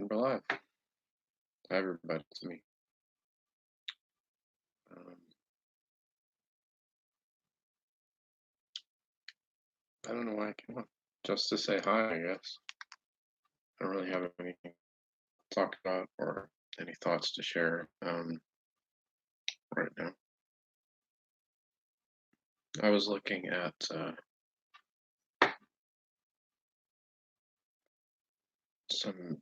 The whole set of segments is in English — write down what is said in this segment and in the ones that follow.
And we're live. Hi, everybody. It's me. Um, I don't know why I came up. Just to say hi, I guess. I don't really have anything to talk about or any thoughts to share right now. I was looking at some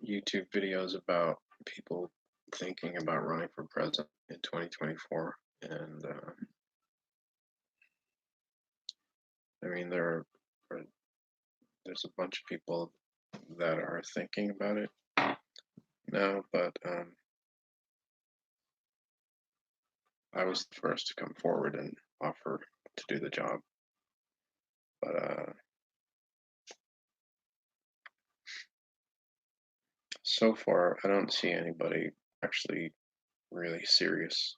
YouTube videos about people thinking about running for president in 2024. And I mean, are there's a bunch of people that are thinking about it now, but I was the first to come forward and offer to do the job. But so far, I don't see anybody actually really serious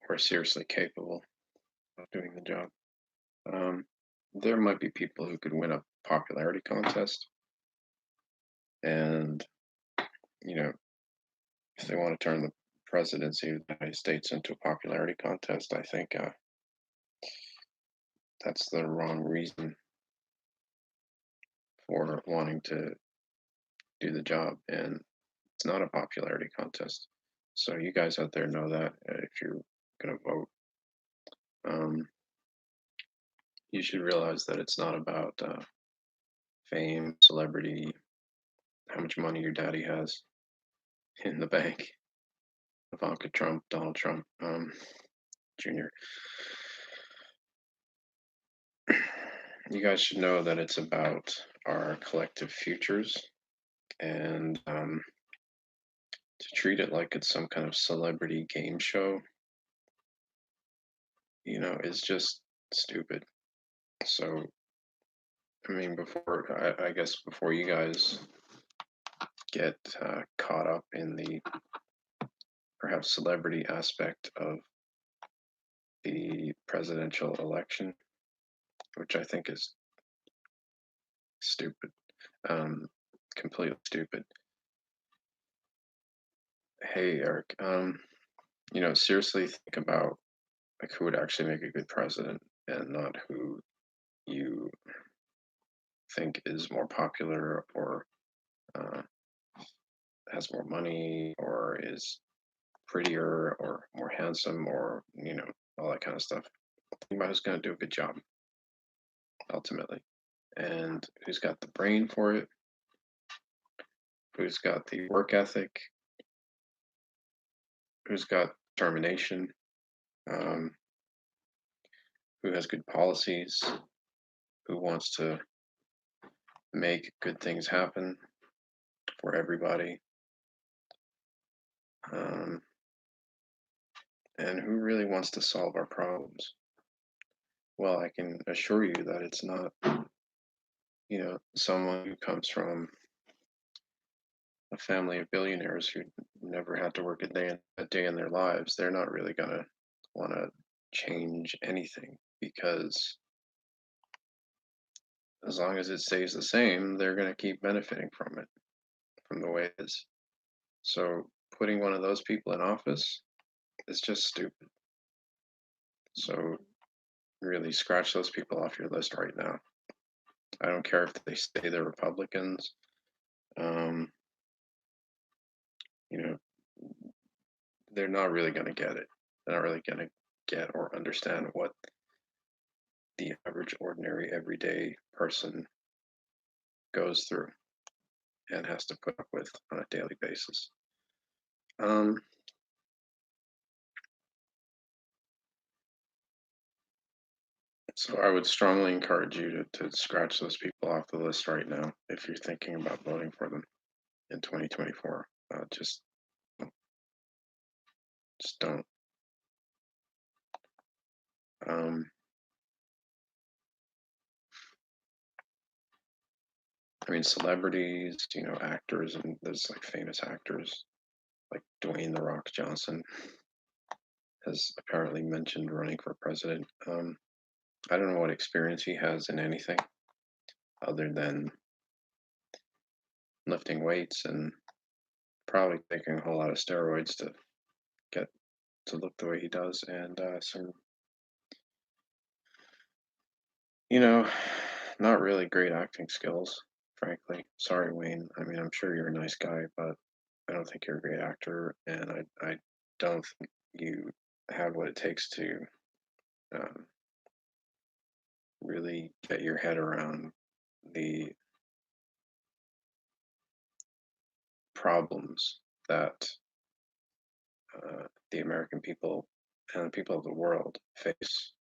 or seriously capable of doing the job. Um, there might be people who could win a popularity contest, and you know, if they want to turn the presidency of the United States into a popularity contest, I think that's the wrong reason for wanting to do the job, and it's not a popularity contest. So you guys out there know that if you're going to vote. You should realize that it's not about fame, celebrity, how much money your daddy has in the bank. Ivanka Trump, Donald Trump, Jr. You guys should know that it's about our collective futures, and to treat it like it's some kind of celebrity game show, is just stupid. So, I mean, I guess before you guys get caught up in the perhaps celebrity aspect of the presidential election, which I think is stupid, um, completely stupid. Hey, Eric, seriously think about like who would actually make a good president and not who you think is more popular or uh, has more money or is prettier or more handsome or, all that kind of stuff. Think about who's going to do a good job ultimately and who's got the brain for it, who's got the work ethic, who's got determination, um, who has good policies, who wants to make good things happen for everybody, um, and who really wants to solve our problems. Well, I can assure you that it's not, someone who comes from a family of billionaires who never had to work a day in their lives. They're not really gonna want to change anything because as long as it stays the same, they're going to keep benefiting from it, from the way it is. So putting one of those people in office is just stupid. So really scratch those people off your list right now. I don't care if they say they're Republicans. Um, you know, they're not really going to get it. They're not really going to get or understand what the average, ordinary, everyday person goes through and has to put up with on a daily basis. Um, so I would strongly encourage you to scratch those people off the list right now if you're thinking about voting for them in 2024. Just don't. Um, I mean, celebrities, actors, and there's like famous actors like Dwayne The Rock Johnson has apparently mentioned running for president. I don't know what experience he has in anything other than lifting weights and probably taking a whole lot of steroids to get to look the way he does, and some, you know, not really great acting skills, frankly. Sorry, Wayne. I mean, I'm sure you're a nice guy, but I don't think you're a great actor, and I don't think you have what it takes to um, really get your head around the problems that the American people and the people of the world face,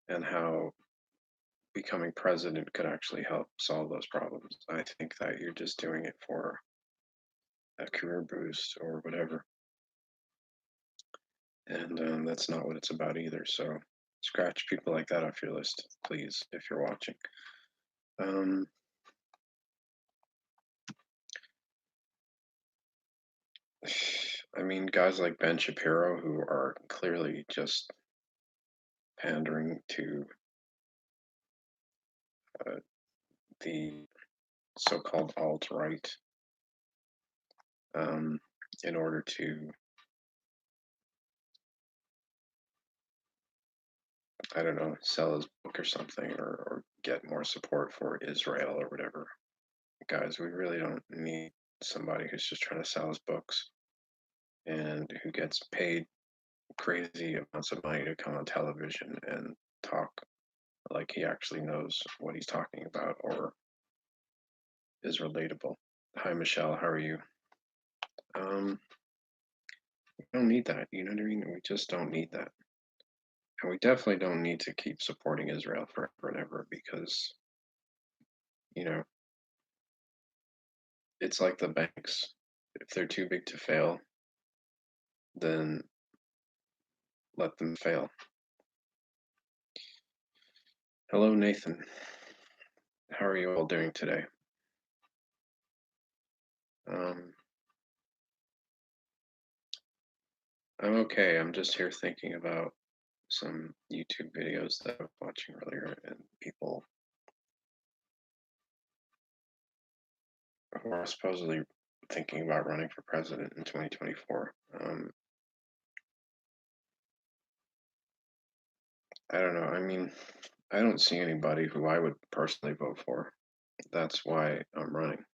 and how becoming president could actually help solve those problems. I think that you're just doing it for a career boost or whatever, and that's not what it's about either. So scratch people like that off your list, please, if you're watching. Um, I mean, guys like Ben Shapiro, who are clearly just pandering to uh, the so-called alt-right um, in order to, I don't know, sell his book or something, or get more support for Israel or whatever. Guys, we really don't need somebody who's just trying to sell his books and who gets paid crazy amounts of money to come on television and talk like he actually knows what he's talking about or is relatable. Hi, Michelle. How are you? Um, we don't need that. You know what I mean? We just don't need that. And we definitely don't need to keep supporting Israel forever and ever because, you know, it's like the banks. If they're too big to fail, then let them fail. Hello, Nathan. How are you all doing today? Um, I'm okay. I'm just here thinking about some YouTube videos that I was watching earlier and people who are supposedly thinking about running for president in 2024. I don't know. I mean, I don't see anybody who I would personally vote for. That's why I'm running.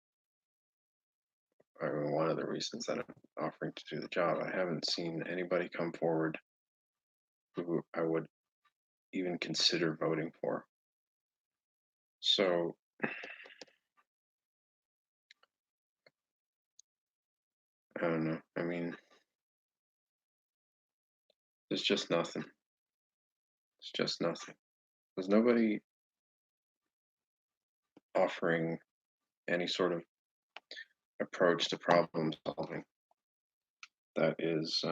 I mean, one of the reasons that I'm offering to do the job. I haven't seen anybody come forward who I would even consider voting for. So I don't know. I mean, there's just nothing. It's just nothing. There's nobody offering any sort of approach to problem solving that is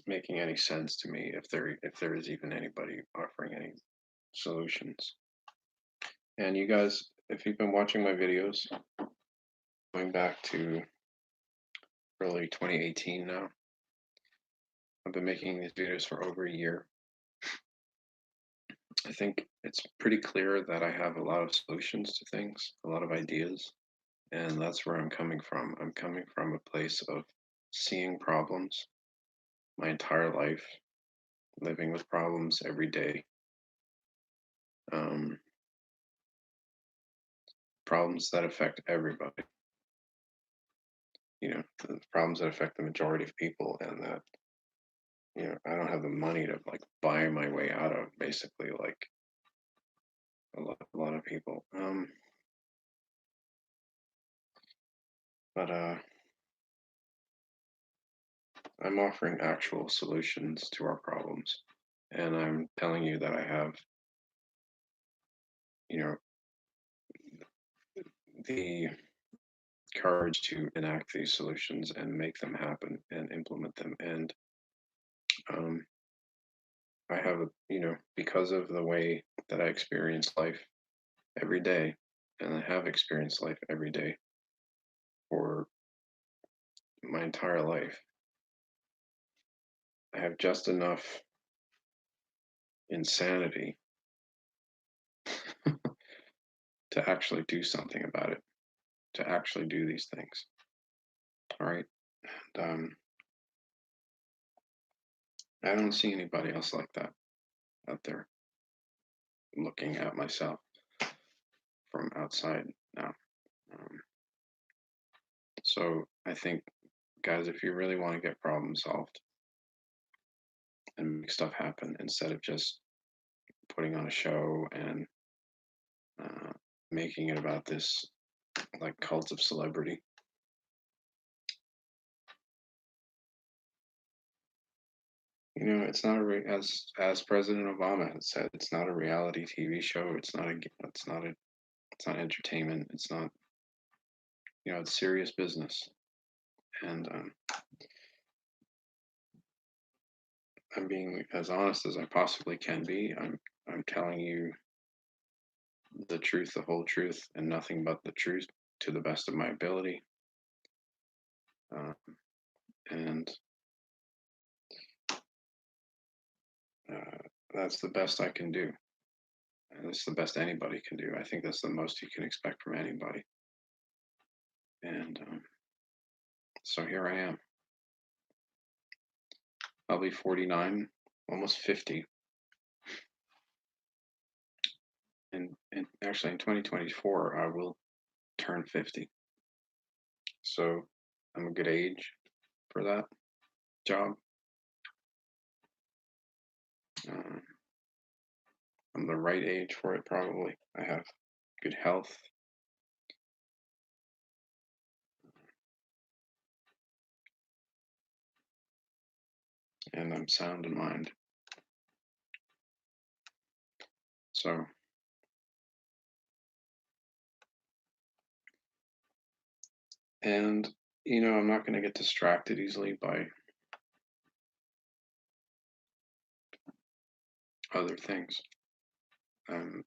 making any sense to me. If there is even anybody offering any solutions. And you guys, if you've been watching my videos going back to early 2018 now, I've been making these videos for over a year. I think it's pretty clear that I have a lot of solutions to things, a lot of ideas, and that's where I'm coming from. I'm coming from a place of seeing problems my entire life, living with problems every day, um, problems that affect everybody. The problems that affect the majority of people, and that I don't have the money to like buy my way out of. Basically, like a lot of people. But I'm offering actual solutions to our problems, and I'm telling you that I have, you know, the courage to enact these solutions and make them happen and implement them. And um, I have, because of the way that I experience life every day, and I have experienced life every day for my entire life. I have just enough insanity to actually do something about it, to actually do these things. All right. And I don't see anybody else like that out there looking at myself from outside now. Um, so I think, guys, if you really want to get problems solved and make stuff happen instead of just putting on a show and uh, making it about this like cult of celebrity, it's not as President Obama has said, it's not a reality TV show. It's not entertainment. It's not, it's serious business. And I'm being as honest as I possibly can be. I'm telling you the truth, the whole truth, and nothing but the truth to the best of my ability. Uh, and that's the best I can do. And that's the best anybody can do. I think that's the most you can expect from anybody. And so here I am. I'll be 49, almost 50. And actually, in 2024, I will turn 50. So I'm a good age for that job. Uh, I'm the right age for it, probably. I have good health. And I'm sound in mind. So, and I'm not going to get distracted easily by other things. I'm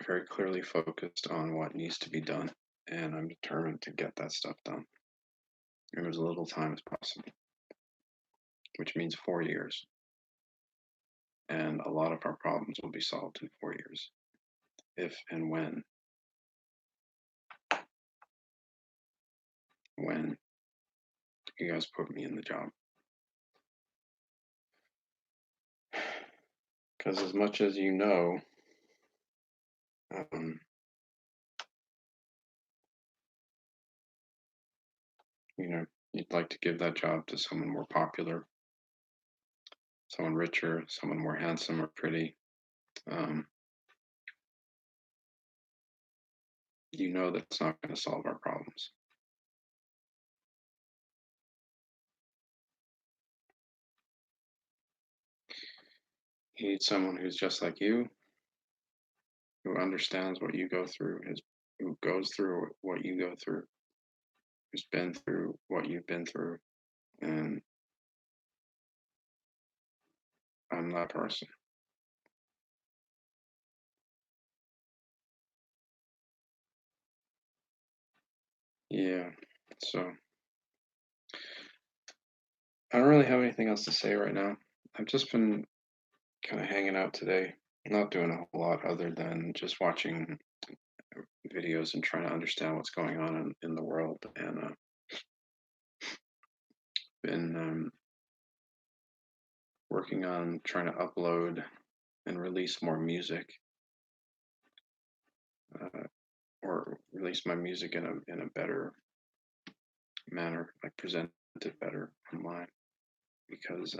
very clearly focused on what needs to be done, and I'm determined to get that stuff done in as little time as possible, which means 4 years. And a lot of our problems will be solved in 4 years, if and when you guys put me in the job. Because as much as um, you'd like to give that job to someone more popular, someone richer, someone more handsome or pretty. Um, that's not going to solve our problems. You need someone who's just like you, who understands what you go through, who goes through what you go through, who's been through what you've been through. And I'm that person. Yeah. So I don't really have anything else to say right now. I've just been kind of hanging out today, not doing a whole lot other than just watching videos and trying to understand what's going on in the world. And been working on trying to upload and release more music, or release my music in a better manner, like present it better online, because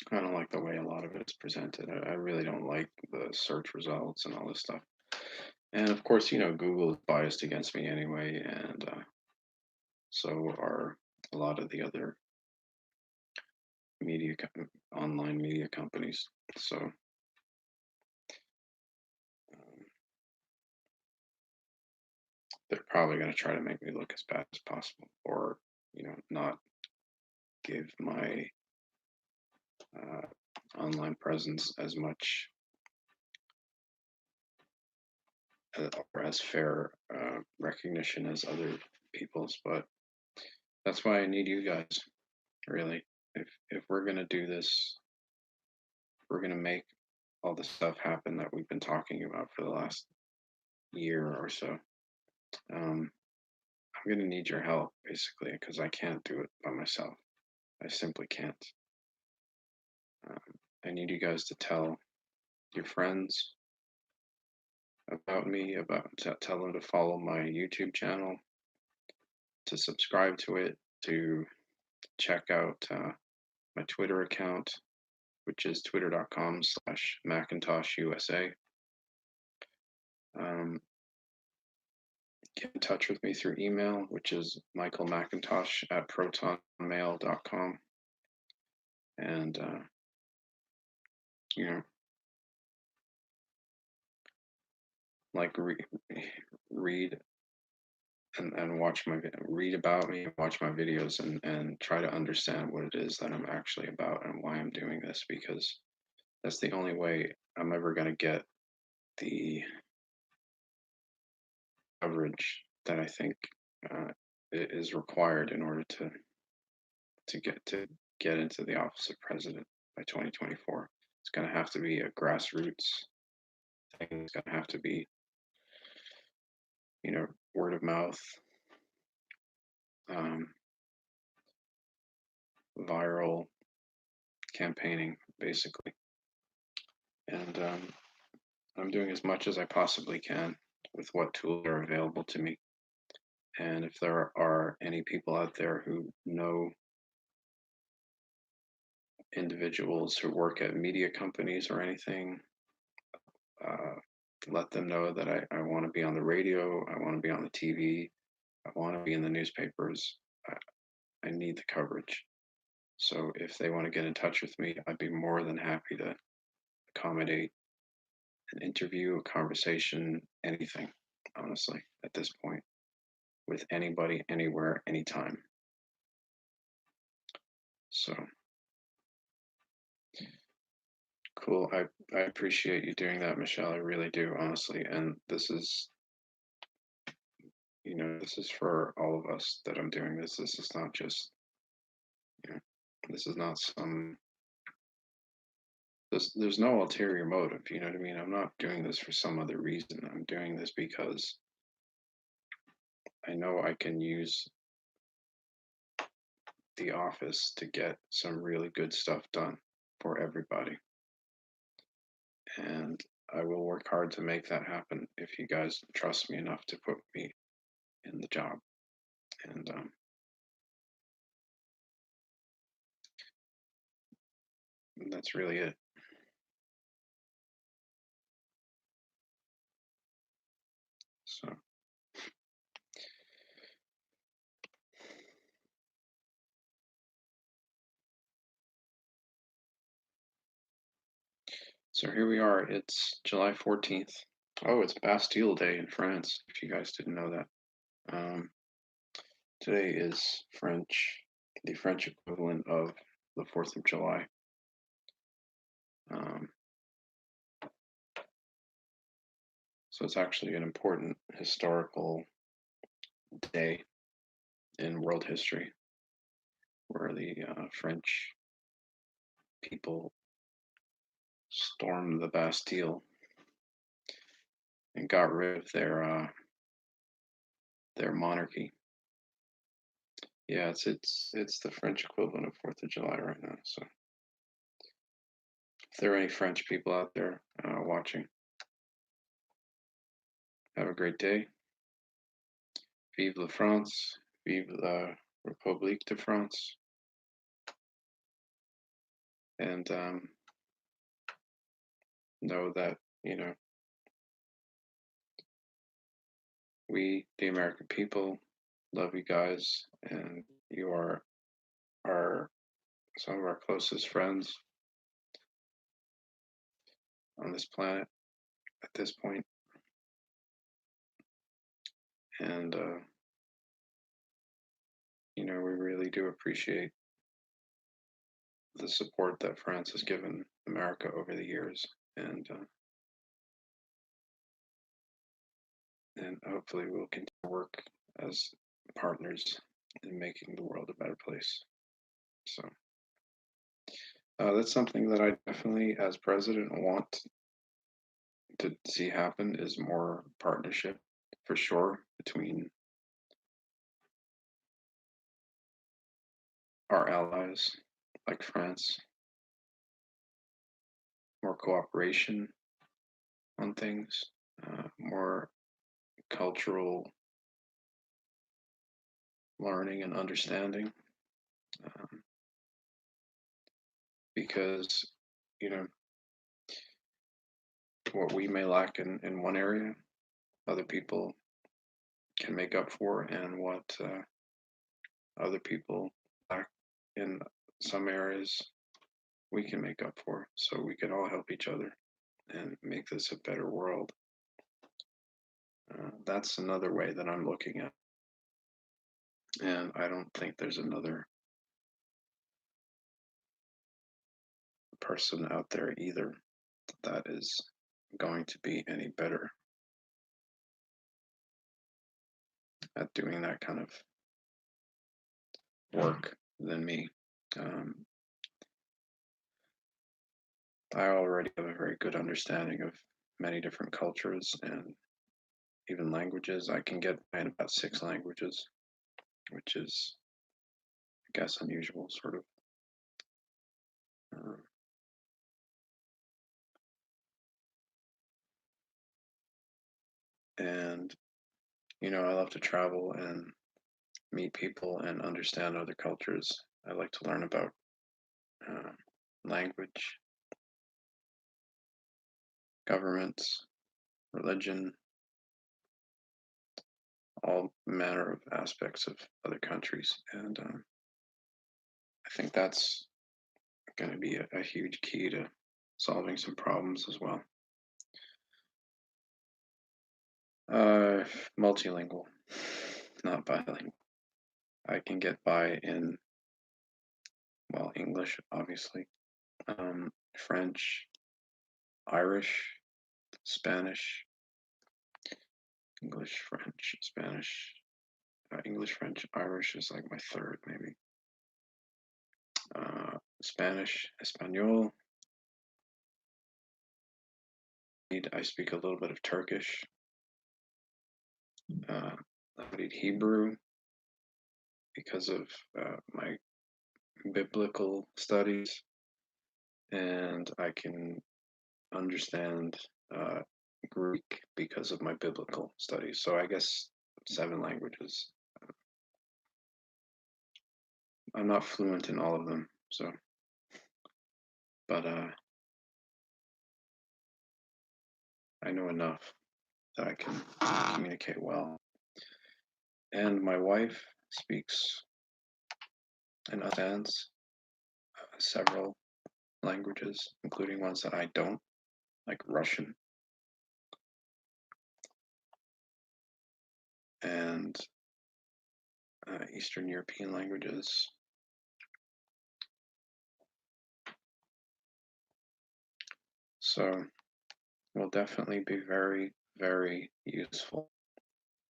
I don't like the way a lot of it is presented. I really don't like the search results and all this stuff. And of course, Google is biased against me anyway, and so are a lot of the other online media companies. So they're probably going to try to make me look as bad as possible, or not give my online presence as much or as fair recognition as other people's. But that's why I need you guys. really. If we're gonna do this, we're gonna make all the stuff happen that we've been talking about for the last year or so. Um, I'm gonna need your help basically because I can't do it by myself. I simply can't. Um, I need you guys to tell your friends about me, tell them to follow my YouTube channel, to subscribe to it, to check out my Twitter account, which is twitter.com/MacintoshUSA. Um, get in touch with me through email, which is michaelmacintosh@protonmail.com. And, you know, like read and watch read about me, watch my videos, and try to understand what it is that I'm actually about and why I'm doing this, because that's the only way I'm ever going to get the coverage that I think uh, is required in order to get into the office of president by 2024. It's going to have to be a grassroots thing. It's going to have to be, word of mouth, um, viral campaigning, basically. And I'm doing as much as I possibly can with what tools are available to me. And if there are any people out there who know individuals who work at media companies or anything, uh, let them know that I want to be on the radio, I want to be on the TV, I want to be in the newspapers. I need the coverage. So if they want to get in touch with me, I'd be more than happy to accommodate an interview, a conversation, anything, honestly, at this point, with anybody, anywhere, anytime. So cool. I appreciate you doing that, Michelle. I really do, honestly. And this is for all of us that I'm doing this. This is not just, you know, this is not some, there's no ulterior motive. You know what I mean? I'm not doing this for some other reason. I'm doing this because I know I can use the office to get some really good stuff done for everybody. And I will work hard to make that happen if you guys trust me enough to put me in the job. And that's really it. So, so here we are. It's July 14th. Oh, it's Bastille Day in France, if you guys didn't know that. Um, today is the French equivalent of the 4th of July. Um, so it's actually an important historical day in world history where the French people stormed the Bastille and got rid of their monarchy. Yeah, it's the French equivalent of 4th of July right now. So if there are any French people out there watching, have a great day. Vive la France, vive la République de France, and know that we, the American people, love you guys, and you are our some of our closest friends on this planet at this point. And we really do appreciate the support that France has given America over the years, and hopefully we'll continue to work as partners in making the world a better place. So that's something that I definitely, as president, want to see happen is more partnership for sure between our allies like France, more cooperation on things, more cultural learning and understanding, um, because you know what we may lack in one area, other people can make up for, and what other people lack in some areas, we can make up for. So we can all help each other and make this a better world. That's another way that I'm looking at, and I don't think there's another person out there either that is going to be any better at doing that kind of work than me. Um, I already have a very good understanding of many different cultures and even languages. I can get by in about 6 languages, which is, I guess, unusual, sort of. Um, and, I love to travel and meet people and understand other cultures. I like to learn about uh, language, governments, religion, all manner of aspects of other countries. And I think that's going to be a huge key to solving some problems as well. Uh, Multilingual, not bilingual. I can get by in, well, English, obviously, French, Irish, Spanish, English, French, Spanish, English, French, Irish is like my third, maybe. Spanish, Espanol. I speak a little bit of Turkish. I studied Hebrew because of my biblical studies, and I can understand uh, Greek because of my biblical studies. So I guess 7 languages. I'm not fluent in all of them, so but I know enough that I can communicate well. And my wife speaks and understands several languages, including ones that I don't, like Russian and Eastern European languages. So will definitely be very, very useful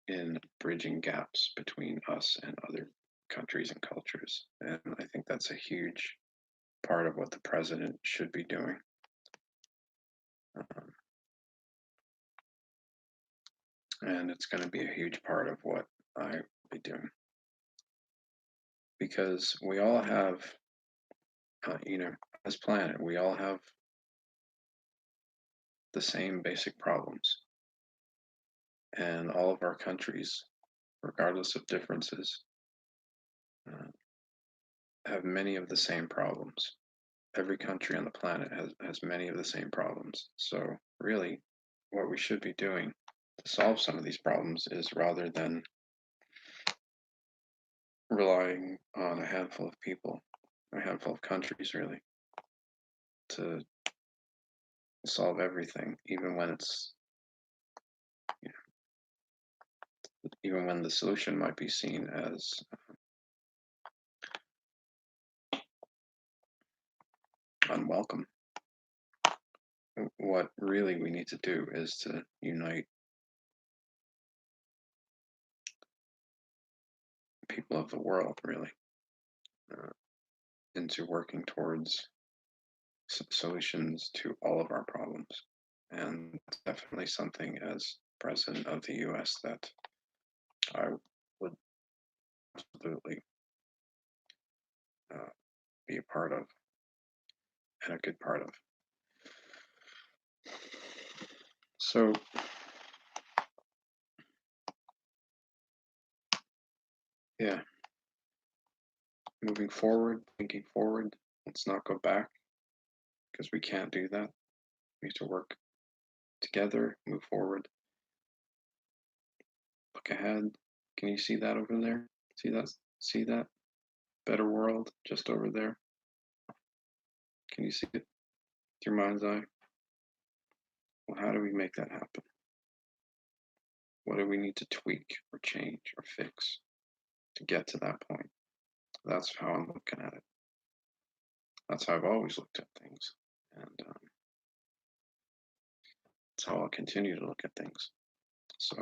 in bridging gaps between us and other countries and cultures. And I think that's a huge part of what the president should be doing. Um, and it's going to be a huge part of what I will be doing. Because we all have, this planet, we all have the same basic problems. And all of our countries, regardless of differences, uh, have many of the same problems. Every country on the planet has many of the same problems. So, really, what we should be doing to solve some of these problems is rather than relying on a handful of people, a handful of countries, really, to solve everything, even when the solution might be seen as unwelcome. What really we need to do is to unite people of the world, really. into working towards solutions to all of our problems. And it's definitely something as president of the US that I would absolutely uh, be a part of and a good part of. So, yeah, moving forward, thinking forward, let's not go back because we can't do that. We need to work together, move forward, look ahead. Can you see that over there? See that? See that? Better world just over there. Can you see it with your mind's eye? Well, how do we make that happen? What do we need to tweak or change or fix to get to that point? That's how I'm looking at it. That's how I've always looked at things. And that's how I'll continue to look at things. So,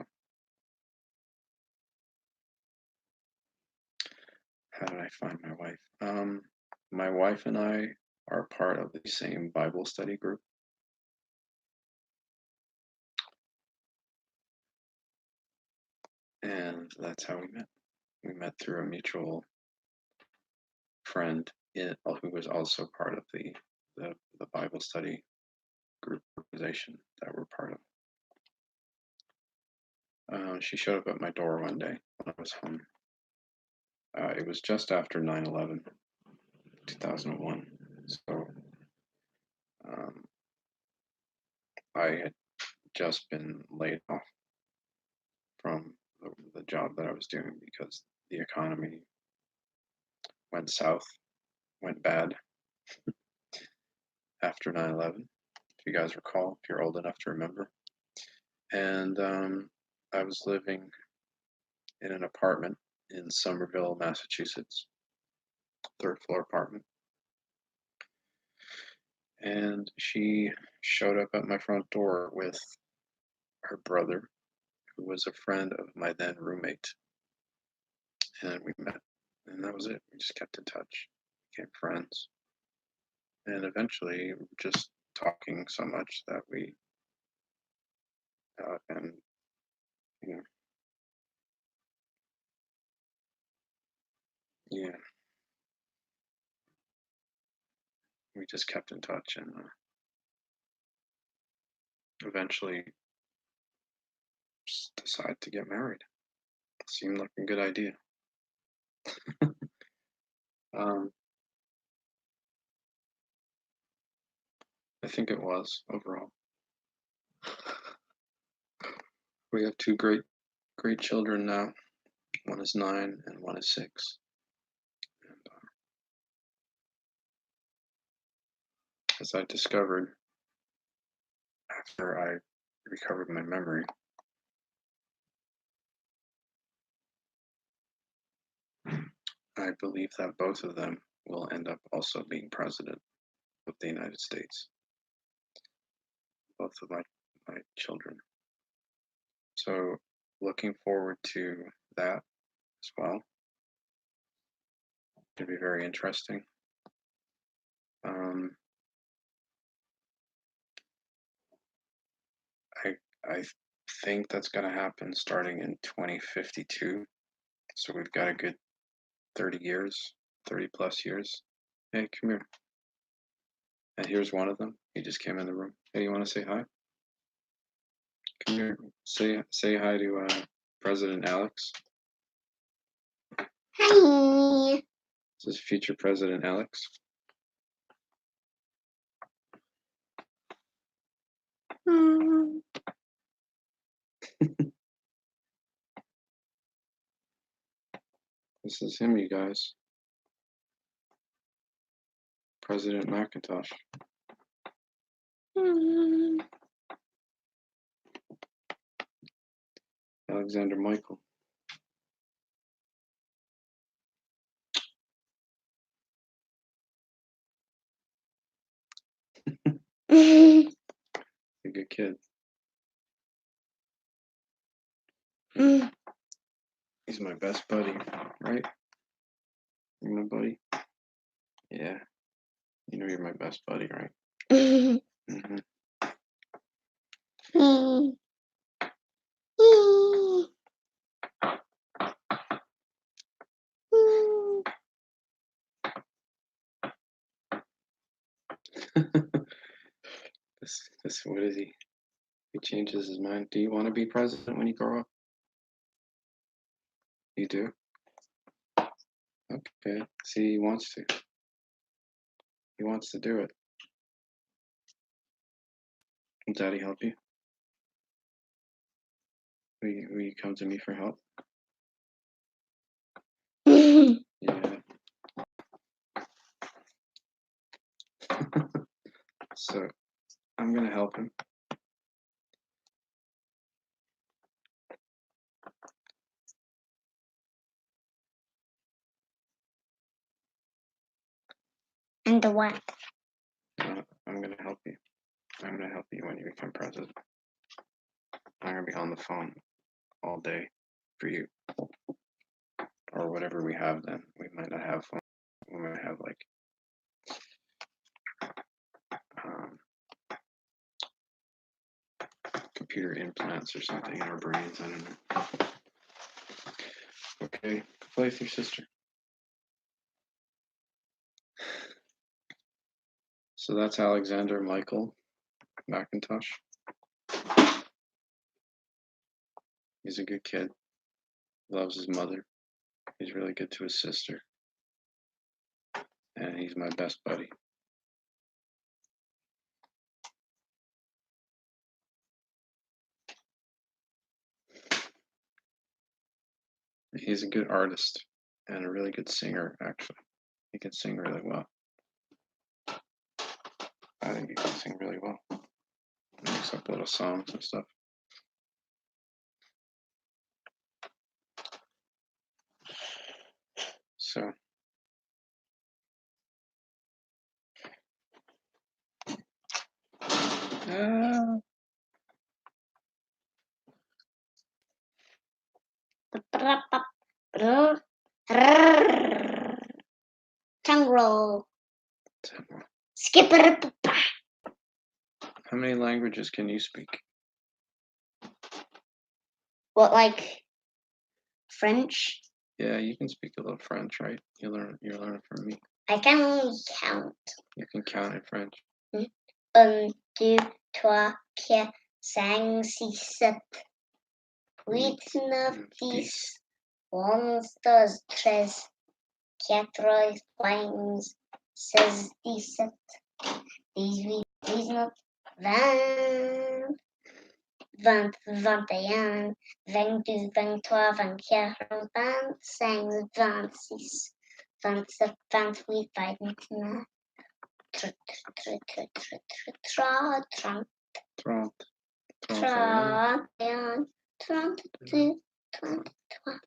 how did I find my wife? My wife and I are part of the same Bible study group. And that's how we met. We met through a mutual friend who was also part of the Bible study group organization that we're part of. She showed up at my door one day when I was home. It was just after 9/11, 2001. So I had just been laid off from the job that I was doing because the economy went south, went bad after 9/11. If you guys recall, if you're old enough to remember. And I was living in an apartment in Somerville, Massachusetts, third floor apartment. And she showed up at my front door with her brother, who was a friend of my then roommate. And we met, and that was it. We just kept in touch, became friends. And eventually, we were just talking so much that and, you know, yeah, we just kept in touch and eventually just decided to get married. Seemed like a good idea. um, I think it was overall. We have two great children now. One is 9 and one is 6. And as I discovered after I recovered my memory, I believe that both of them will end up also being president of the United States. Both of my children. So looking forward to that as well. It'll be very interesting. Um, I think that's going to happen starting in 2052. So we've got a good 30 years, 30 plus years. Hey, come here. And here's one of them. He just came in the room. Hey, you want to say hi? Come here. Say hi to President Alex. Hi. This is future President Alex. This is him, you guys. President Macintosh. Alexander Michael. A good kid. He's my best buddy, right? You my buddy? Yeah. You know you're my best buddy, right? Mm-hmm. This, what is he? He changes his mind. Do you want to be president when you grow up? You do? Okay. See, he wants to. He wants to do it. Will Daddy help you? Will you come to me for help? Yeah. So I'm gonna help him. And the what? I'm gonna help you. I'm gonna help you when you become president. I'm gonna be on the phone all day for you, or whatever we have. Then we might not have phone. We might have like um, computer implants or something in our brains. I don't know. Okay, go play with your sister. So that's Alexander Michael Macintosh. He's a good kid. Loves his mother. He's really good to his sister. And he's my best buddy. He's a good artist and a really good singer, actually. He can sing really well. I think he can sing really well. He makes up little songs and stuff. So Tongue roll. Skipper. how many languages can you speak? What, like French? Yeah, you can speak a little French, right? You learn from me. I can only count. You can count in French. 1, 2, 3, 4, 5, 6, 7, 8, 9, 10, 11, 12, 13, 14, 15, 16, 17, 18, 19, 20, 20, 21, 22, 23, 24,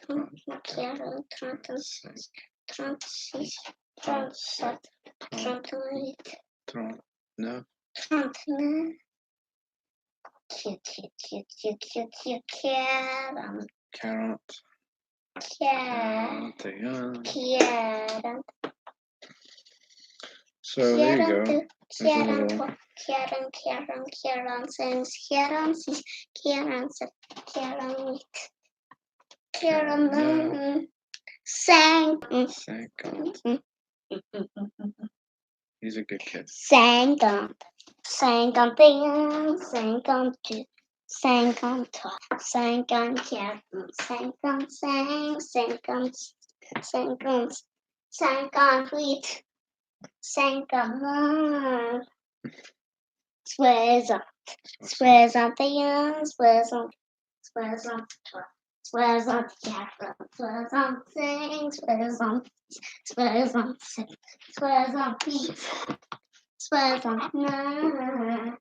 25, 26, 27, 28, 29, 30, 31, 32, 33, 34, 36, 37, 38, 39, 39. Cute. 41. So there you go. There's a little. 50. He's a good kid. 50, 51, 52, 53, 54, 55, 56, 57, 58, 59, 60, 61, 62, 63, 64, 65, 66, 67, 68, 69,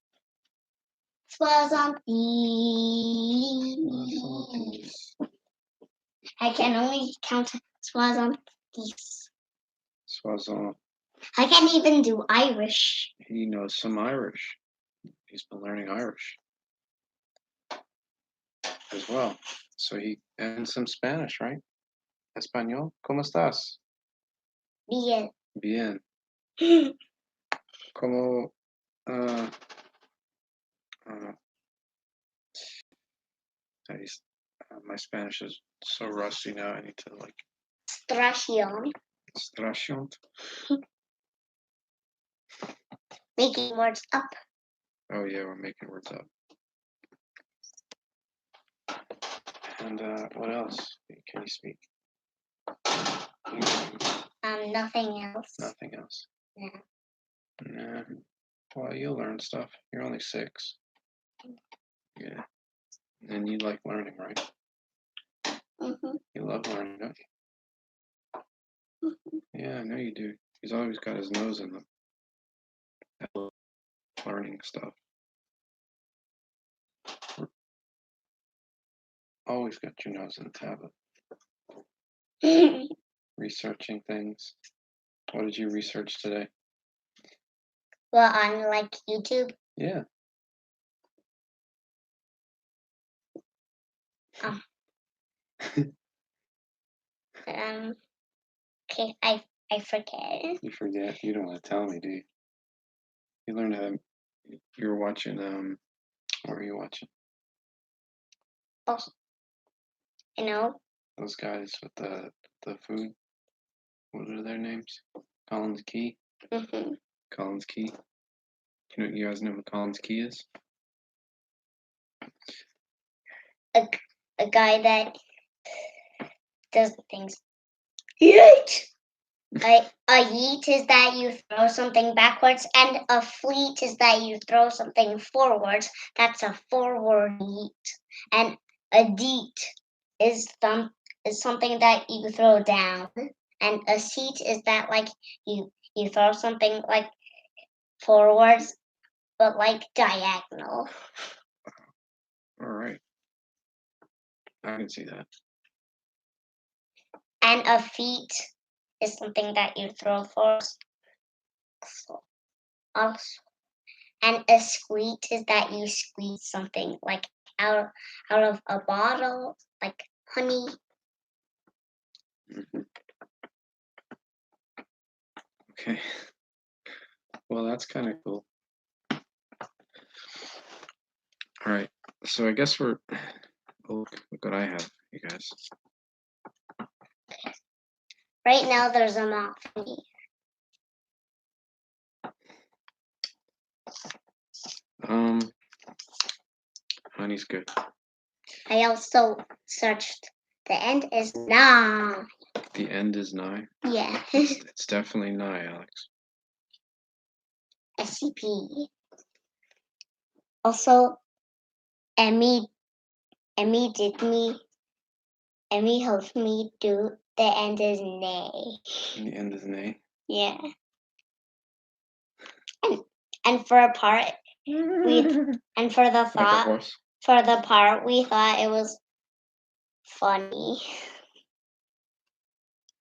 70. I can only count 70. Swazon. I can't even do Irish. He knows some Irish. He's been learning Irish as well. So and some Spanish, right? Español. ¿Cómo estás? Bien. Bien. Como, uh, uh, my Spanish is so rusty now. I need to like Stración. extraction. Making words up. Oh yeah, we're making words up. And what else can you speak? Nothing else. Nothing else. Yeah. Nah. Well, you'll learn stuff. You're only 6. Yeah. And you like learning, right? Mm-hmm. You love learning, don't you? Mm-hmm. Yeah, I know you do. He's always got his nose in the learning stuff. Always got your nose in the tablet. Researching things. What did you research today? Well, on like YouTube. Yeah. Okay, I forget. You forget. You don't want to tell me, do you? You learned how. You were watching. What were you watching? Oh, you know. Those guys with the food. What are their names? Collins Key. Mm-hmm. Collins Key. You guys know what Collins Key is? A guy that does things. Yeet! A yeet is that you throw something backwards, and a fleet is that you throw something forwards. That's a forward yeet. And a deet is something that you throw down. And a seat is that like you throw something like forwards, but like diagonal. All right. I can see that. And a feet is something that you throw forward. Also, and a squeak is that you squeeze something like out of a bottle, like honey. Mm-hmm. Okay. Well, that's kind of cool. All right. So I guess we're. Oh, look what I have, you guys. Right now, there's a moth in here. Honey's good. I also searched. The end is nigh. The end is nigh. Yeah. It's definitely nigh, Alex. SCP. Also, Emmy helped me do the end is nay. The end is nay. Yeah. And for a part, and for the thought, Like a horse. for the part, we thought it was funny.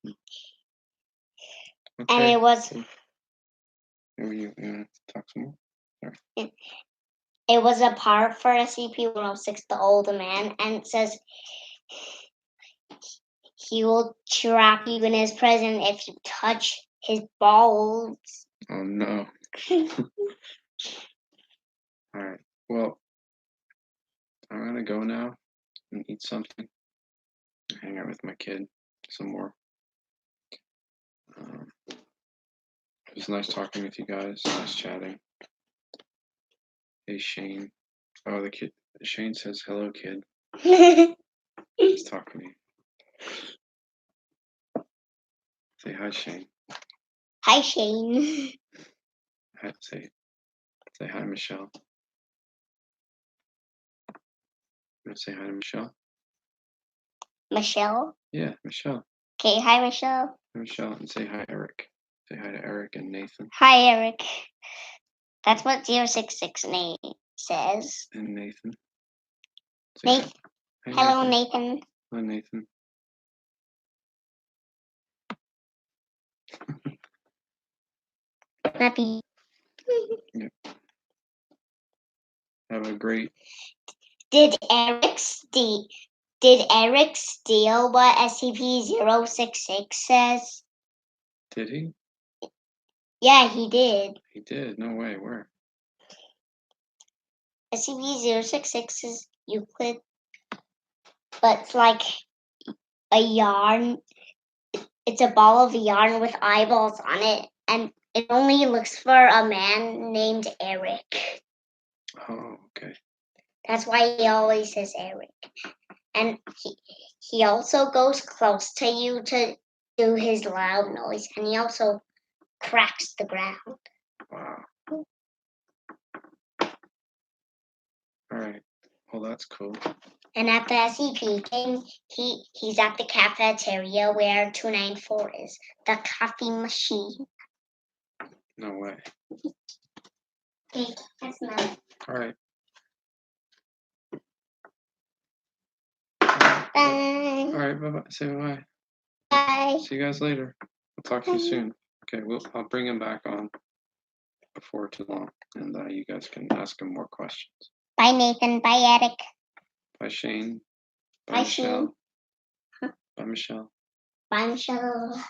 Okay. And it was. You want to talk some more? Sorry. It was a part for SCP-106, the old man, and it says he will trap you in his prison if you touch his balls. Oh no. All right. Well, I'm gonna go now and eat something. Hang out with my kid some more. It was nice talking with you guys. Nice chatting. Hey Shane. Oh, the kid. Shane says hello, kid. He's talking to me. Say hi, Shane. Hi, Shane. Say hi, Michelle. You want to say hi to Michelle? Michelle? Yeah, Michelle. Okay, hi, Michelle. Hi, Michelle, and say hi, Eric. Say hi to Eric and Nathan. Hi, Eric. That's what 066 name says. And Nathan. Nathan. Hi, Hello, Nathan. Hi, Nathan. Happy. Yep. Have a great. Did Eric steal what SCP-066 says? Did he? Yeah, he did. He did. No way. Where? SCP-066 is Euclid, but it's like a yarn. It's a ball of yarn with eyeballs on it, and it only looks for a man named Eric. Oh, okay. That's why he always says Eric. And he also goes close to you to do his loud noise, and he also cracks the ground. Wow. All right. Well, that's cool. And at the SCP thing, he's at the cafeteria where 294 is, the coffee machine. No way. Okay, that's not. All right. Bye. All right. Bye bye. Say bye. Bye. See you guys later. I'll talk to you soon. Okay. I'll bring him back on before too long, and you guys can ask him more questions. Bye, Nathan. Bye, Eric. Bye, Shane. Bye, Bye, Michelle. Shane. Bye, Michelle. Bye, Michelle.